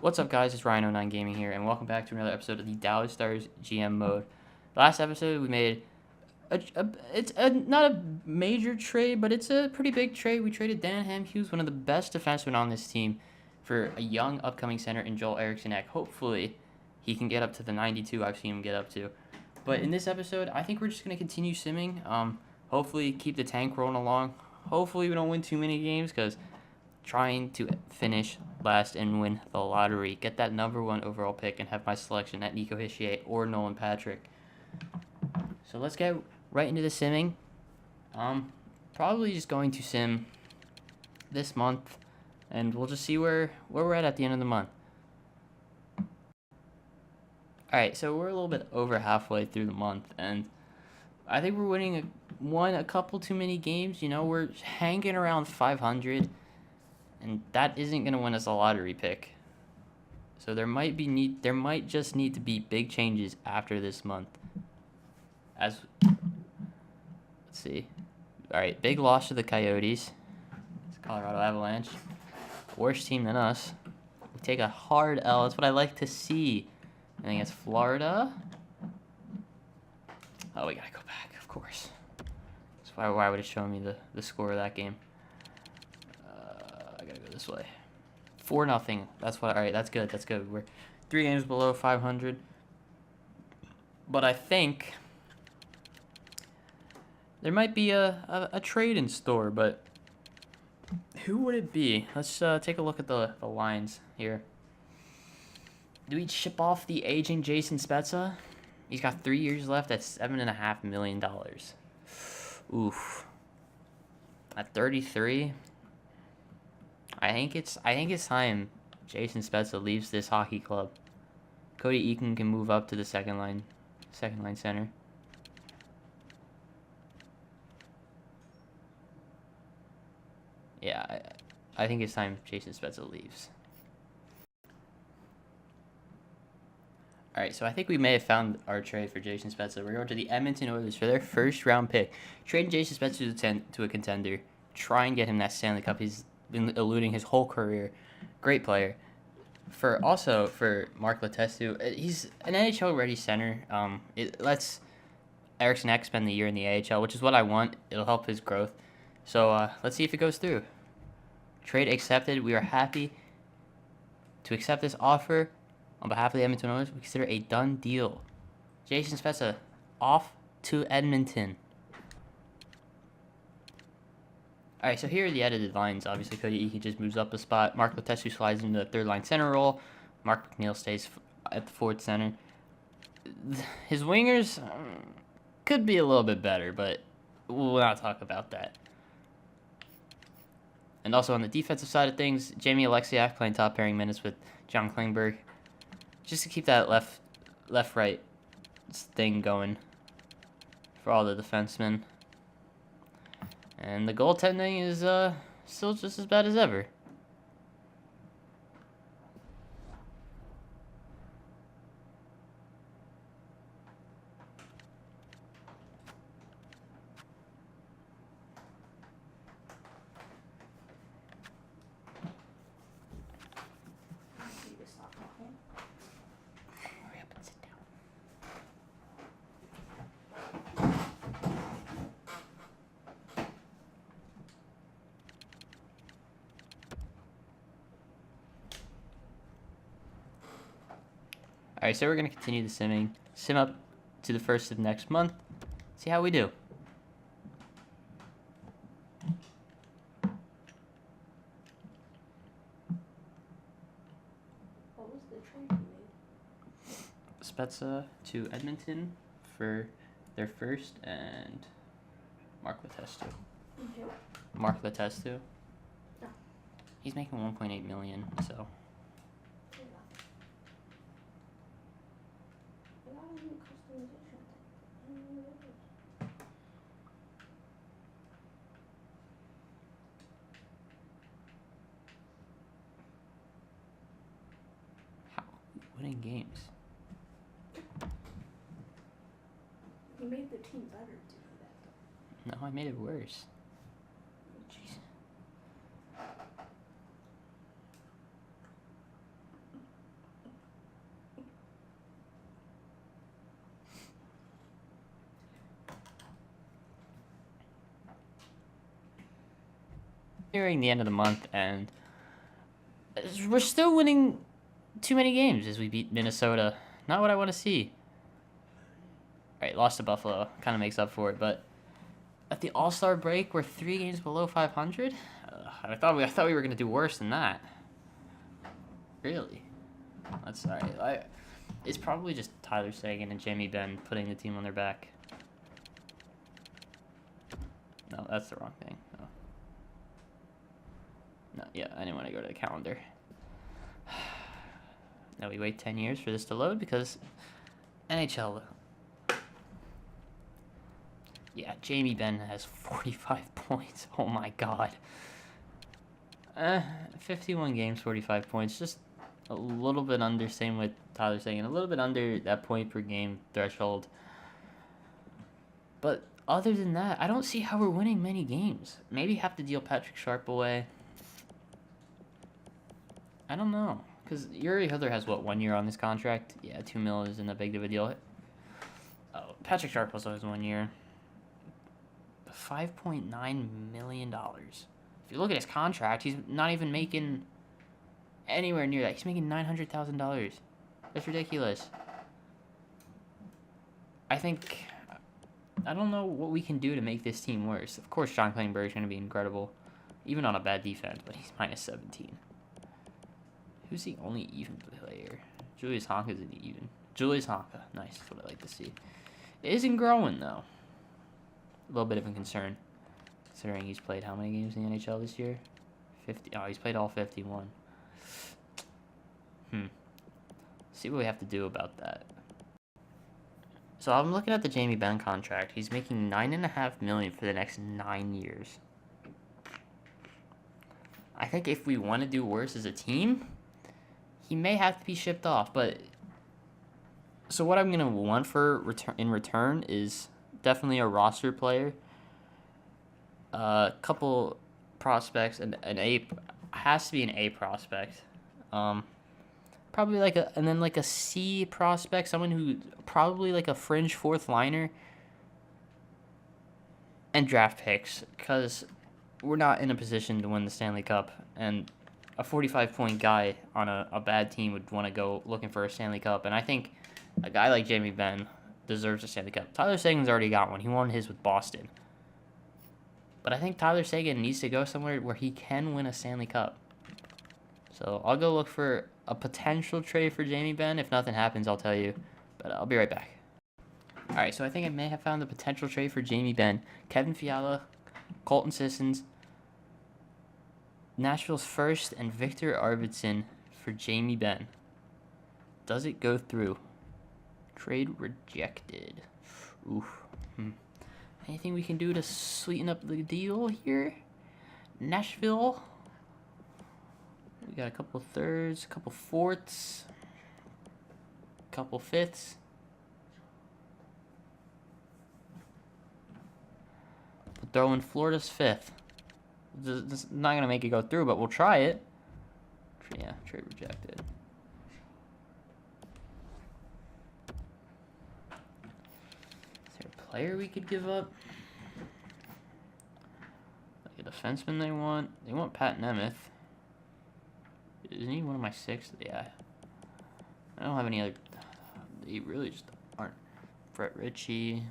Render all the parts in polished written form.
What's up, guys? It's Ryan09 Gaming here, and welcome back to another episode of the Dallas Stars GM mode. Last episode, we made not a major trade, but it's a pretty big trade. We traded Dan Hughes, one of the best defensemen on this team, for a young upcoming center in Joel Eriksson-Ek. Hopefully, he can get up to the 92 I've seen him get up to. But in this episode, I think we're just going to continue simming. Hopefully, keep the tank rolling along. Hopefully, we don't win too many games, because trying to finish last and win the lottery, get that number 1 overall pick, and have my selection at Nico Hischier or Nolan Patrick. So let's get right into the simming. Probably just going to sim this month, and we'll just see where we're at the end of the month. Alright, so we're a little bit over halfway through the month, and I think we're won a couple too many games. You know, we're hanging around 500. And that isn't going to win us a lottery pick. So there might just need to be big changes after this month. Let's see. All right, big loss to the Coyotes. It's Colorado Avalanche. Worse team than us. We take a hard L. That's what I like to see. I think it's Florida. Oh, we got to go back, of course. That's why would it show me the score of that game? This way. 4-0. That's what. All right, that's good. That's good. We're 3 games below 500. But I think there might be a trade in store. But who would it be? Let's take a look at the lines here. Do we ship off the aging Jason Spezza? He's got 3 years left at $7.5 million. Oof. At 33. I think it's time Jason Spezza leaves this hockey club. Cody Eakin can move up to the second line center. Yeah, I think it's time Jason Spezza leaves. All right, so I think we may have found our trade for Jason Spezza. We're going to the Edmonton Oilers for their first round pick. Trading Jason Spezza to a contender. Try and get him that Stanley Cup. He's been eluding his whole career. Great player. For Mark Letestu, he's an NHL ready center. It lets Eriksson-Ek spend the year in the AHL, which is what I want. It'll help his growth. So let's see if it goes through. Trade accepted. We are happy to accept this offer on behalf of the Edmonton Oilers. We consider a done deal. Jason Spezza off to Edmonton. All right, so here are the edited lines. Obviously, Cody Eakin just moves up a spot. Mark Letestu slides into the third-line center role. Mark McNeil stays at the fourth center. His wingers could be a little bit better, but we'll not talk about that. And also on the defensive side of things, Jamie Alexiak playing top pairing minutes with John Klingberg, just to keep that left-right thing going for all the defensemen. And the goaltending is still just as bad as ever. Hurry up and sit down. Alright, so we're going to continue the simming. Sim up to the first of next month. See how we do. What was the trade you made? Spezza to Edmonton for their first, and Mark Letestu. Okay. Mark Letestu. Oh. He's making $1.8 million, so. How? Winning games. You made the team better to do that. No, I made it worse. Jeez. nearing the end of the month, and we're still winning too many games as we beat Minnesota. Not what I want to see. All right, lost to Buffalo. Kind of makes up for it, but at the All-Star break, we're 3 games below 500. I thought we were gonna do worse than that. Really? That's all right. It's probably just Tyler Seguin and Jamie Benn putting the team on their back. No, that's the wrong thing. No, yeah, I didn't want to go to the calendar. Now we wait 10 years for this to load because NHL. Yeah, Jamie Benn has 45 points. Oh my god. 51 games, 45 points. Just a little bit under, same with Tyler Seguin. A little bit under that point per game threshold. But other than that, I don't see how we're winning many games. Maybe have to deal Patrick Sharp away. I don't know. Because Yuri Hiller has, what, 1 year on this contract? Yeah, $2 million isn't a big of a deal. Oh, Patrick Sharp also has 1 year. $5.9 million. If you look at his contract, he's not even making anywhere near that. He's making $900,000. That's ridiculous. I don't know what we can do to make this team worse. Of course, John Klingberg is going to be incredible, even on a bad defense, but he's minus 17. Who's the only even player? Julius Honka is an even. Julius Honka. Nice. That's what I like to see. It isn't growing, though. A little bit of a concern, considering he's played how many games in the NHL this year? 50. Oh, he's played all 51. See what we have to do about that. So I'm looking at the Jamie Benn contract. He's making $9.5 million for the next 9 years. I think if we want to do worse as a team, he may have to be shipped off. But so what I'm gonna want for in return is definitely a roster player, a couple prospects, and an A has to be an A prospect. Probably and then like a C prospect, someone who probably like a fringe fourth liner, and draft picks, because we're not in a position to win the Stanley Cup, and a 45-point guy on a bad team would want to go looking for a Stanley Cup, and I think a guy like Jamie Benn deserves a Stanley Cup. Tyler Seguin's already got one. He won his with Boston. But I think Tyler Seguin needs to go somewhere where he can win a Stanley Cup. So I'll go look for a potential trade for Jamie Benn. If nothing happens, I'll tell you. But I'll be right back. All right, so I think I may have found the potential trade for Jamie Benn. Kevin Fiala, Colton Sissons, Nashville's first, and Victor Arvidsson for Jamie Benn. Does it go through? Trade rejected. Oof. Anything we can do to sweeten up the deal here? Nashville. We got a couple thirds, a couple fourths, a couple fifths. We'll throw in Florida's fifth. This is not going to make it go through, but we'll try it. Yeah, trade rejected. Is there a player we could give up? Like a defenseman they want? They want Pat Nemeth. Isn't he one of my sixth? Yeah. I don't have any other. They really just aren't. Brett Ritchie,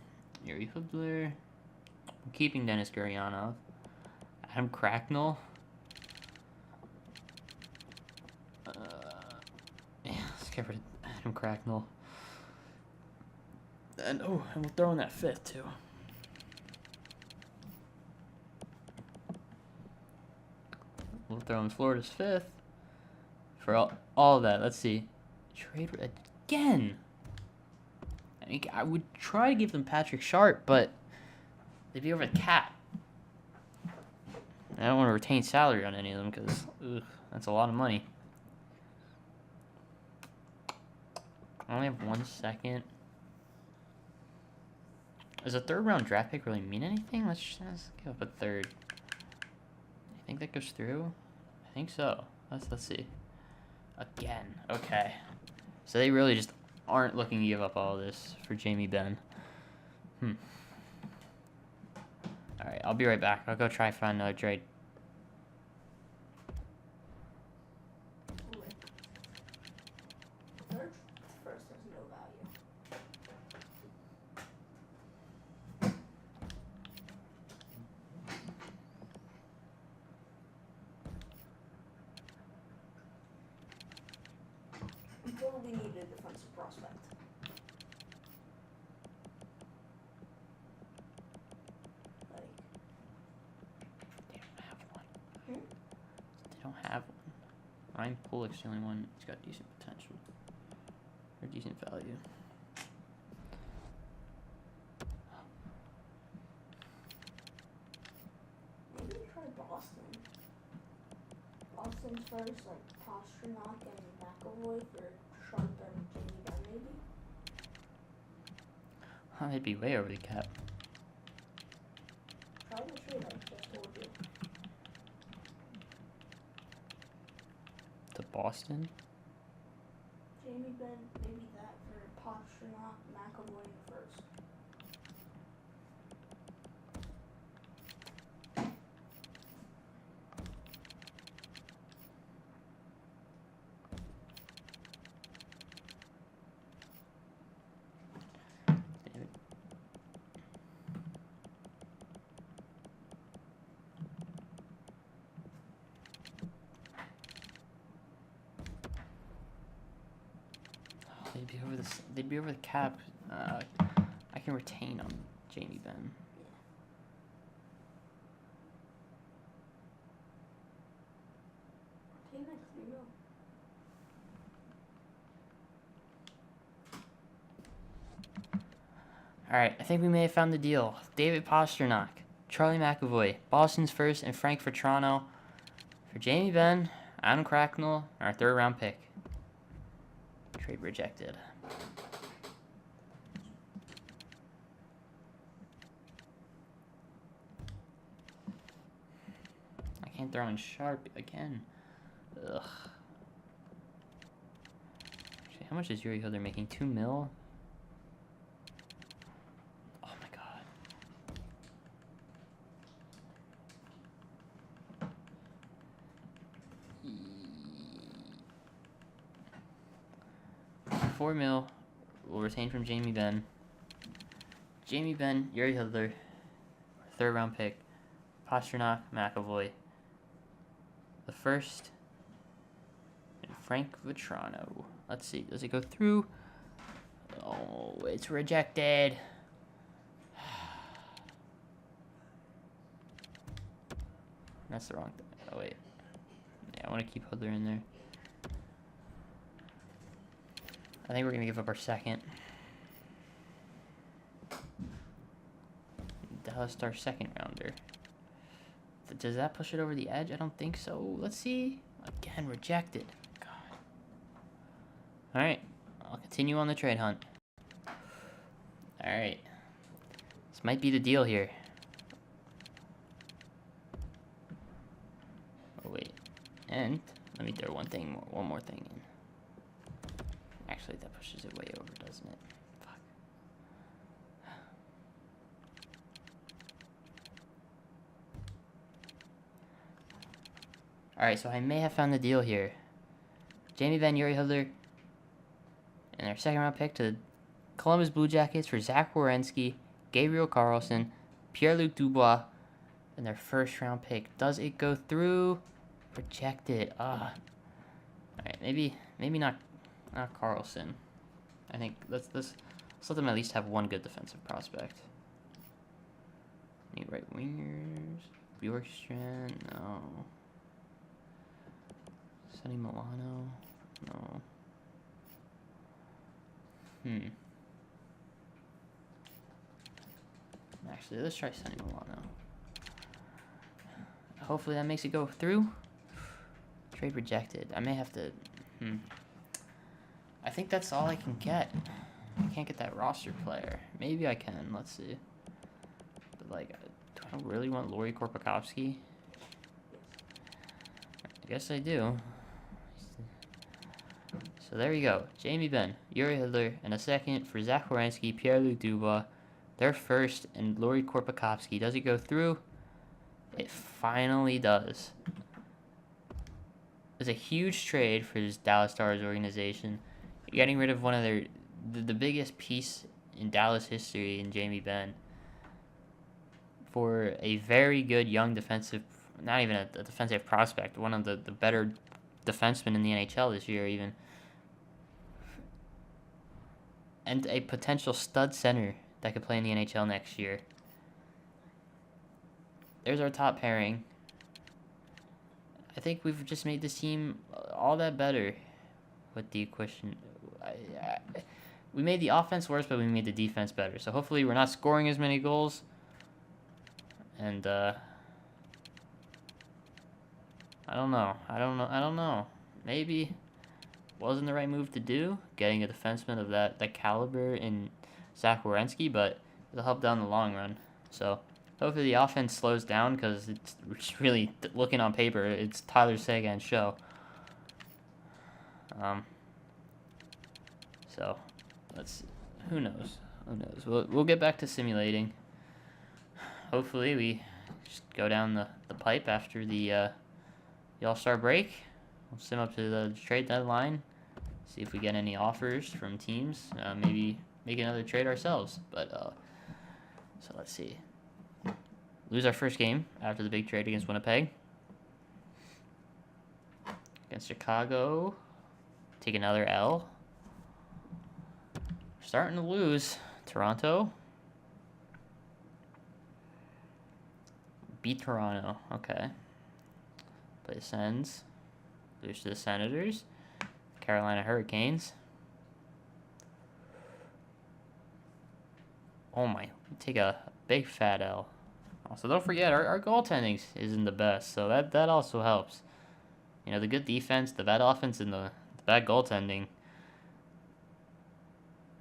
Yuri Hubler. I'm keeping Dennis Gurianov. Adam Cracknell. Yeah, let's get rid of Adam Cracknell. And we'll throw in that fifth too. We'll throw in Florida's fifth. For all of that, let's see. Trade again. I mean, I would try to give them Patrick Sharp, but they'd be over the cap. I don't want to retain salary on any of them because that's a lot of money. I only have 1 second. Does a third-round draft pick really mean anything? Let's give up a third. You think that goes through? I think so. Let's see. Again. Okay. So they really just aren't looking to give up all this for Jamie Benn. Alright, I'll be right back. I'll go try and find another trade. before we need a defensive prospect. Like, They don't have one. Hmm? They don't have one. Ryan Pulick's the only one who's got decent potential. Or decent value. maybe try Boston. Boston's first, like Pasternak and McAvoy for Sharp and Jamie Benn, maybe. Oh, they'd be way over the cap. Try the trade I just told you. To Boston? Jamie Benn, maybe that for Pasternak, McAvoy in the first. Damn it. Oh, they'd be over the cap. I can retain on Jamie Benn. Take like 3 mil. Alright, I think we may have found the deal. David Pasternak, Charlie McAvoy, Boston's first, and Frank Vetrano for Jamie Benn, Adam Cracknell, our 3rd round pick. Trade rejected. I can't throw in Sharp again. Ugh. Actually, how much is Yuri Hilder making? 2 mil? Oh my god. $4 mil. We'll retain from Jamie Benn. Jamie Benn, Yuri Hilder, 3rd round pick. Pasternak, McAvoy. The first. And Frank Vetrano. Let's see. Does it go through? Oh, it's rejected. That's the wrong thing. Oh, wait. Yeah, I want to keep Hilder in there. I think we're going to give up our second. Dallas Star 2nd rounder. Does that push it over the edge? I don't think so. Let's see. Again, rejected. God. Alright. I'll continue on the trade hunt. Alright. This might be the deal here. Oh, wait. And let me throw one more thing in. Actually, that pushes it way over, doesn't it? Fuck. Alright, so I may have found the deal here. Jamie Benn, Yuri Hilder, and their 2nd round pick to the Columbus Blue Jackets for Zach Werenski, Gabriel Carlson, Pierre-Luc Dubois, and their 1st round pick. Does it go through? Rejected. Alright, maybe not Carlson. I think let's let them at least have one good defensive prospect. Any right wingers? Bjorkstrand? No. Sonny Milano? No. Actually, let's try Sonny Milano. Hopefully that makes it go through. Trade rejected. I may have to... I think that's all I can get. I can't get that roster player. Maybe I can. Let's see. But, like, do I really want Lori Korpakowski? I guess I do. So there you go. Jamie Benn, Yuri Hilder, and a 2nd for Zach Werenski, Pierre-Luc Dubois. Their 1st, and Lori Korpakowski. Does it go through? It finally does. It's a huge trade for this Dallas Stars organization. You're getting rid of one of the biggest piece in Dallas history in Jamie Benn for a very good young defensive, not even a defensive prospect, one of the better defensemen in the NHL this year even. and a potential stud center that could play in the NHL next year. There's our top pairing. I think we've just made this team all that better with the question. We made the offense worse, but we made the defense better. So hopefully we're not scoring as many goals. And I don't know. Maybe wasn't the right move to do, getting a defenseman of that caliber in Zach Werenski, but it'll help down the long run. So hopefully the offense slows down, because it's really, looking on paper, it's Tyler Seguin's show. So who knows? We'll get back to simulating. Hopefully we just go down the pipe after the All-Star break. We'll sim up to the trade deadline, see if we get any offers from teams. Maybe make another trade ourselves. But so let's see. Lose our first game after the big trade against Winnipeg. Against Chicago, take another L. Starting to lose. Toronto. Beat Toronto. Okay. Play the Sens. Lose to the Senators. Carolina Hurricanes. Oh my. Take a big fat L. Also, don't forget, our goaltending isn't the best, so that also helps. You know, the good defense, the bad offense, and the bad goaltending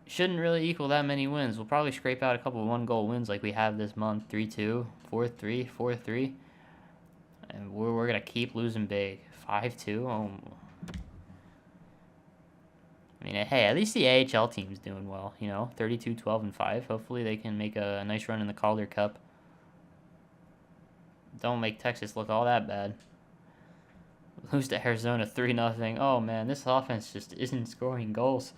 shouldn't really equal that many wins. We'll probably scrape out a couple of one-goal wins like we have this month. 3-2, 4-3, 4-3. And we're going to keep losing big. 5-2. Oh. I mean, hey, at least the AHL team's doing well, you know. 32, 12, and 5. Hopefully they can make a nice run in the Calder Cup. Don't make Texas look all that bad. Lose to Arizona 3-0. Oh, man, this offense just isn't scoring goals.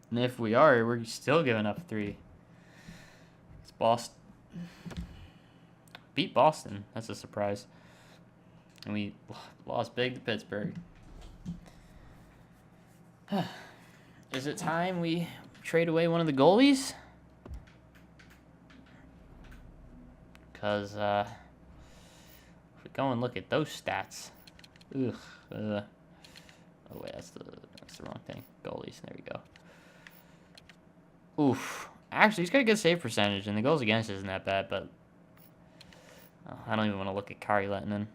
And if we are, we're still giving up 3. It's Boston. Beat Boston. That's a surprise. And we lost big to Pittsburgh. Is it time we trade away one of the goalies? Because if we go and look at those stats. Ugh. Oh, wait, that's the wrong thing. Goalies. There we go. Oof. Actually, he's got a good save percentage, and the goals against isn't that bad, but I don't even want to look at Kari Lehtinen.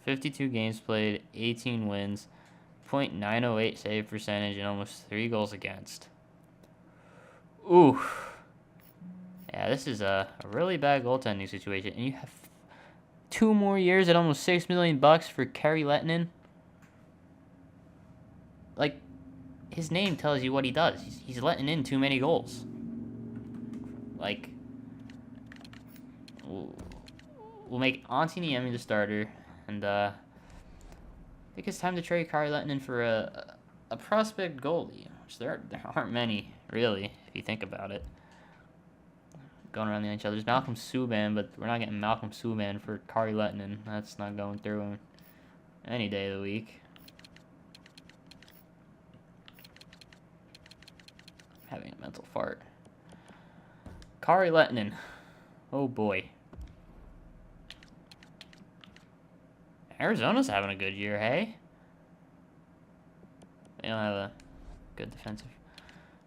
52 games played, 18 wins, .908 save percentage, and almost 3 goals against. Oof. Yeah, this is a really bad goaltending situation, and you have 2 more years at almost $6 million for Kari Lehtinen. Like, his name tells you what he does. He's letting in too many goals. Like, we'll make Antti Niemi the starter, and I think it's time to trade Kari Lehtinen for a prospect goalie, which there aren't many, really, if you think about it. Going around the NHL, there's Malcolm Subban, but we're not getting Malcolm Subban for Kari Lehtinen. That's not going through any day of the week. I'm having a mental fart. Kari Lehtinen. Oh boy. Arizona's having a good year, hey? They don't have a good defensive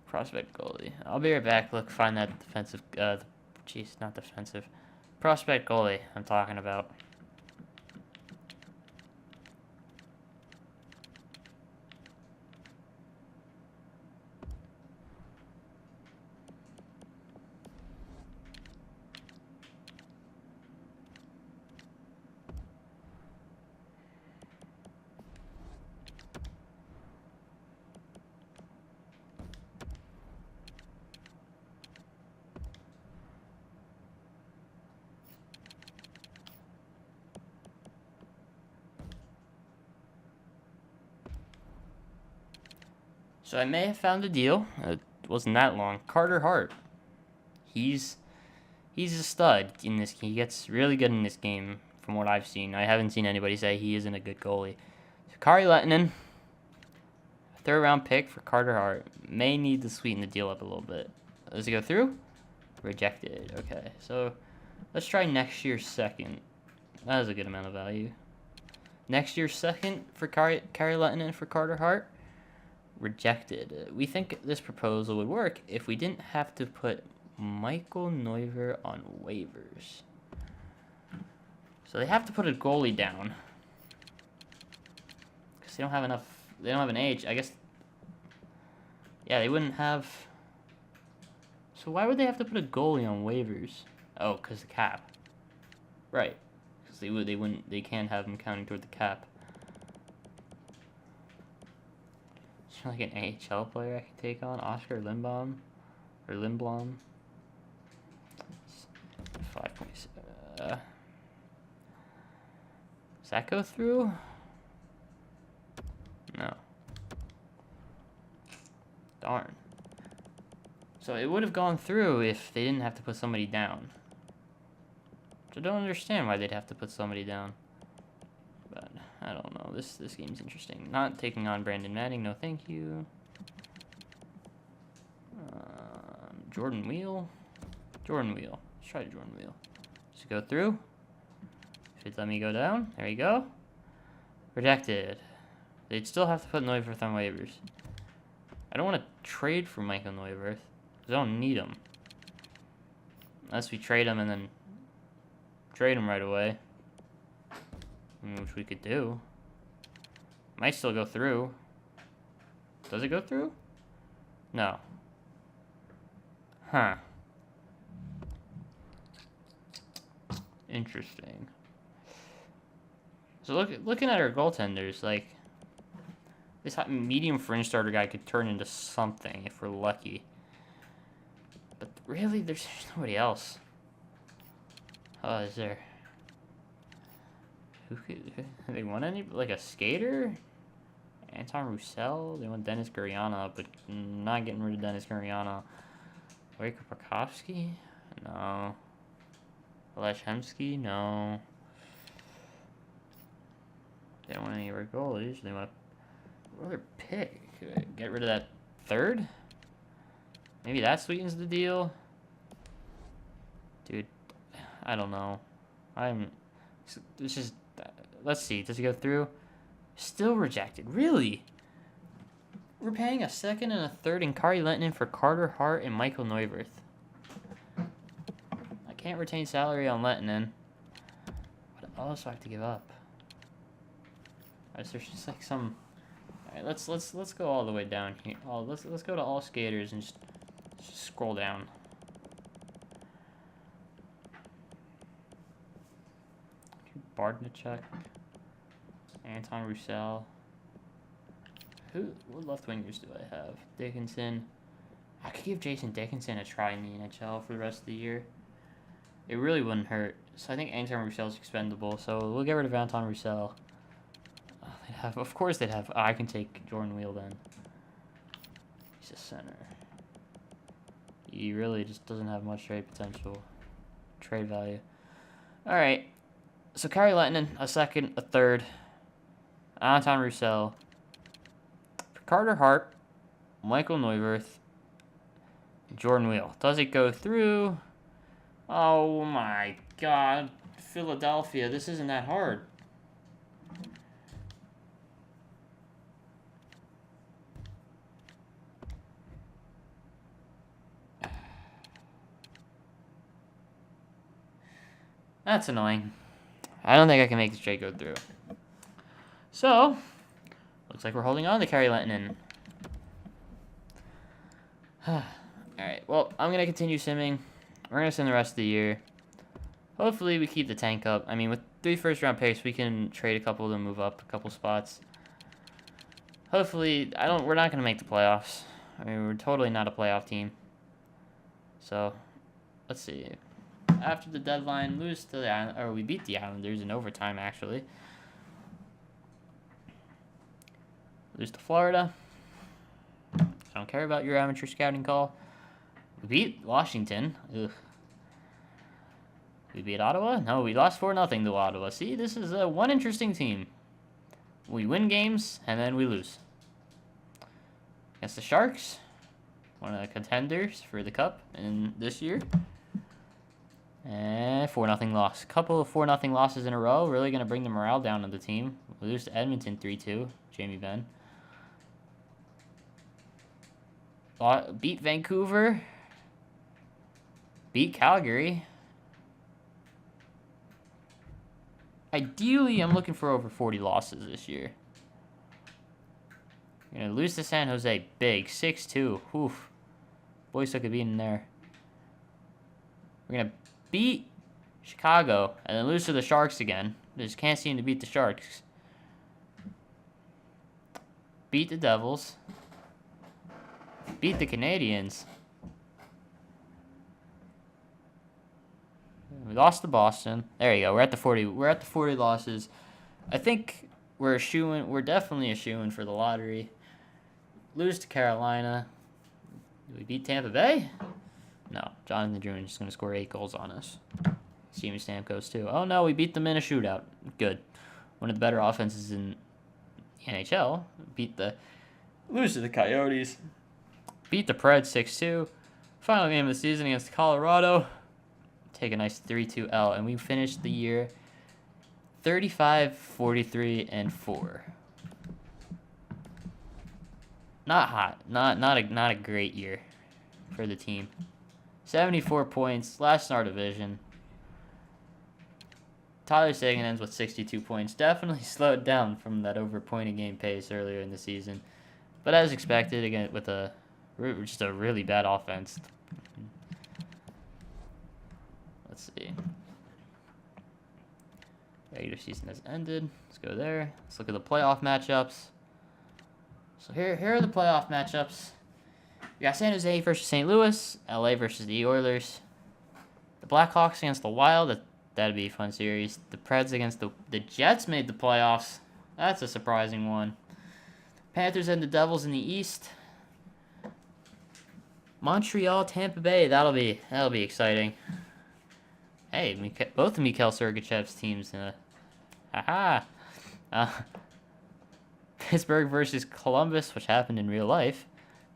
prospect goalie. I'll be right back. Look, find that defensive, not defensive. Prospect goalie I'm talking about. So I may have found a deal. It wasn't that long. Carter Hart. He's a stud in this. He gets really good in this game from what I've seen. I haven't seen anybody say he isn't a good goalie. So Kari Lehtinen, Third round pick for Carter Hart. May need to sweeten the deal up a little bit. Does it go through? Rejected. Okay, so let's try next year's second. That is a good amount of value. Next year's second for Kari Lehtinen for Carter Hart. Rejected. We think this proposal would work if we didn't have to put Michael Neuver on waivers. So they have to put a goalie down. Because they don't have enough. They don't have an age. I guess. Yeah, they wouldn't have. So why would they have to put a goalie on waivers? Oh, because the cap. Right. Because they wouldn't. They can't have them counting toward the cap. Is there like an AHL player I can take on? Oscar Lindblom? Or Lindblom? 5.7. Does that go through? No. Darn. So it would have gone through if they didn't have to put somebody down. Which I don't understand why they'd have to put somebody down. But I don't know. This game's interesting. Not taking on Brandon Manning. No, thank you. Jordan Wheel. Jordan Wheel. Let's try Jordan Wheel. Just go through. Should let me go down. There you go. Rejected. They'd still have to put Neuwirth on waivers. I don't want to trade for Michael Neuwirth. I don't need him. Unless we trade him and then trade him right away. Which we could do. Might still go through. Does it go through? No. Huh. Interesting. So looking at our goaltenders, like this medium fringe starter guy could turn into something if we're lucky. But really, there's nobody else. Oh, is there? Who could they want any like a skater? Anton Roussel. They want Dennis Guriana, but not getting rid of Dennis Guriana. Wake Prakovsky? No. Leshemsky? No. They don't want any of our goalies. They want another pick. Get rid of that third? Maybe that sweetens the deal? Dude, I don't know. This is... Let's see. Does it go through? Still rejected. Really? We're paying a second and a third in Kari Lehtinen for Carter Hart and Michael Neuwirth. I can't retain salary on Lehtinen. What else do I have to give up? Is there just like some? All right, let's go all the way down here. Oh, let's go to all skaters and just scroll down. Bardnichuk, Anton Roussel. What left wingers do I have? Dickinson. I could give Jason Dickinson a try in the NHL for the rest of the year. It really wouldn't hurt. So I think Anton Roussel's expendable. So we'll get rid of Anton Roussel. Of course they'd have. I can take Jordan Wheel then. He's a center. He really just doesn't have much trade potential. Trade value. Alright. So Kari Lehtinen, a second, a third. Anton Roussel. For Carter Hart, Michael Neuwirth, Jordan Wheel. Does it go through? Oh my god. Philadelphia, this isn't that hard. That's annoying. I don't think I can make this trade go through. So, looks like we're holding on to Kari Lehtinen. Alright, well, I'm going to continue simming. We're going to sim the rest of the year. Hopefully we keep the tank up. I mean, with 3 first-round picks, we can trade a couple to move up a couple spots. Hopefully, we're not going to make the playoffs. I mean, we're totally not a playoff team. So, let's see. After the deadline, lose to the Islanders, or we beat the Islanders in overtime, actually. Lose to Florida. I don't care about your amateur scouting call. We beat Washington. Ugh. We beat Ottawa? No, we lost 4-0 to Ottawa. See, this is one interesting team. We win games, and then we lose. against the Sharks, one of the contenders for the Cup in this year. And 4-0 loss. Couple of 4-0 losses in a row. Really going to bring the morale down on the team. We lose to Edmonton 3-2. Jamie Benn. Beat Vancouver. Beat Calgary. Ideally, I'm looking for over 40 losses this year. We're going to lose to San Jose. Big. 6-2. Oof. Boys took a beating there. We're going to beat Chicago and then lose to the Sharks again. Just can't seem to beat the Sharks. Beat the Devils. Beat the Canadiens. We lost to Boston. There you go. We're at the 40. We're at the 40 losses. I think we're definitely a shoo-in for the lottery. Lose to Carolina. Did we beat Tampa Bay? No. Jonathan Drouin is going to score 8 goals on us. Steven Stamkos too. Oh no, we beat them in a shootout. Good. One of the better offenses in the NHL. Lose to the Coyotes. Beat the Preds 6-2. Final game of the season against Colorado. Take a nice 3-2 L, and we finished the year 35-43-4. Not hot. Not a great year for the team. 74 points, last in our division. Tyler Seguin ends with 62 points. Definitely slowed down from that over point a game pace earlier in the season, but as expected, again with just a really bad offense. Let's see. Regular season has ended. Let's go there. Let's look at the playoff matchups. So here are the playoff matchups. We got San Jose versus St. Louis, LA versus the Oilers, the Blackhawks against the Wild. That'd be a fun series. The Preds against the Jets made the playoffs. That's a surprising one. Panthers and the Devils in the East. Montreal, Tampa Bay. That'll be exciting. Hey, both of Mikhail Sergachev's teams. Pittsburgh versus Columbus, which happened in real life,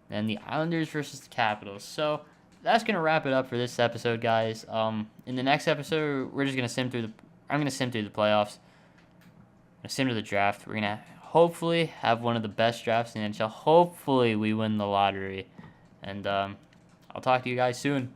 and the Islanders versus the Capitals. So that's gonna wrap it up for this episode, guys. In the next episode, we're just gonna I'm gonna sim through the playoffs. I'm gonna sim to the draft. We're gonna hopefully have one of the best drafts in the NHL. Hopefully, we win the lottery, and I'll talk to you guys soon.